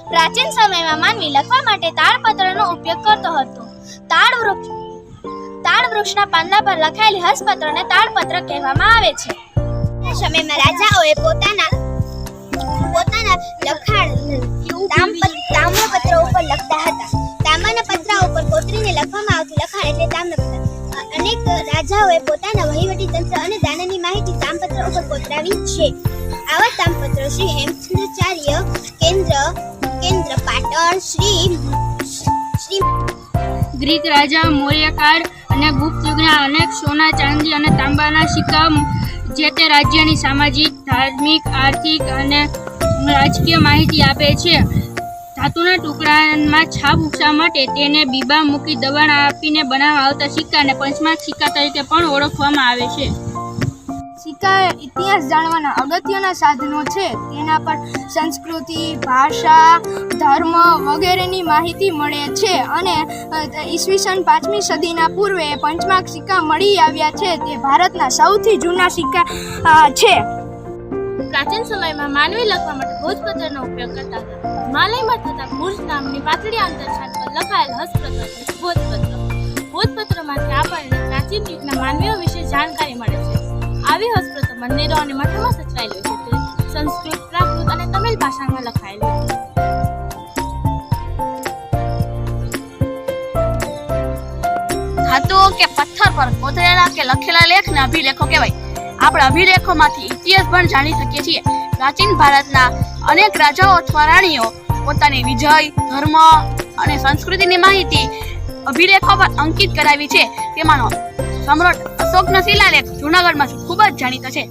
પ્રાચીન સમયમાં માનવી લખવા માટે તાડપત્રનો ઉપયોગ કરતો હતો. તાડ વૃક્ષના પાંદડા પર લખાયેલી હસ્તપત્રને તાડપત્ર કહેવામાં આવે છે. આ સમયમાં રાજાઓએ પોતાના લખાણ તામ્રપત્ર ઉપર લખતા હતા. તાંબાના પતરા ઉપર કોતરીને લખવામાં આવતું લખાણ એટલે તામ્રપત્ર. અનેક રાજાઓએ પોતાના વહીવટી તંત્ર અને દાનની માહિતી તામપત્ર ઉપર કોતરાવી છે. આવા તામપત્રો શ્રી હેમચંદ્રાચાર્ય કેન્દ્ર પાટણ શ્રી ગ્રીક રાજા મૌર્યકાળ અને ગુપ્ત યુગના અનેક સોના, ચાંદી અને તાંબાના સિક્કા જે તે રાજ્યની સામાજિક, ધાર્મિક, આર્થિક અને રાજકીય માહિતી આપે છે. ધાતુના ટુકડામાં છાપ ઉછા માટે તેને બીબા મૂકી દબાણ આપીને બનાવવામાં આવતા સિક્કાને પંચમાંશ સિક્કા તરીકે પણ ઓળખવામાં આવે છે. સિક્કા ઇતિહાસ જાણવાના અગત્યના સાધનો છે. તેના પર સંસ્કૃતિ, ભાષા, ધર્મ વગેરેની માહિતી મળે છે અને ઈસવીસન 5મી સદીના પૂર્વે પંચમાંશ સિક્કા મળી આવ્યા છે. તે ભારતના સૌથી જૂના સિક્કા છે. પ્રાચીન સમયમાં માનવી લખવા માટે ભોજપત્રનો ઉપયોગ કરતા હતા. હિમાલયમાં થતા ભુજ નામની પાતળી આંતરછાત પર લખાયેલ હસ્તપત્ર છે ભોજપત્ર. ભોજપત્રમાંથી આપણને પ્રાચીન યુગના માનવીઓ વિશે જાણકારી મળે છે. આવી હસ્તપત્ર મંદિરો અને મઠોમાં સચવાયેલું છે. તે સંસ્કૃત, પ્રાકૃત અને તમિલ ભાષામાં લખાયેલું છે. ધાતુઓ કે પથ્થર પર કોતરેલા કે લખેલા લેખને અભિલેખો કહેવાય. આપણે અભિલેખોમાંથી ઇતિહાસ પણ જાણી શકીએ છીએ. પ્રાચીન ભારતના અનેક રાજાઓ અથવા રાણીઓ પોતાની વિજય, ધર્મ અને સંસ્કૃતિની માહિતી અભિલેખો પર અંકિત કરાવી છે. તેમાંનો સમ્રાટ અશોકનો શિલાલેખ જૂનાગઢમાં ખૂબ જ જાણીતો છે.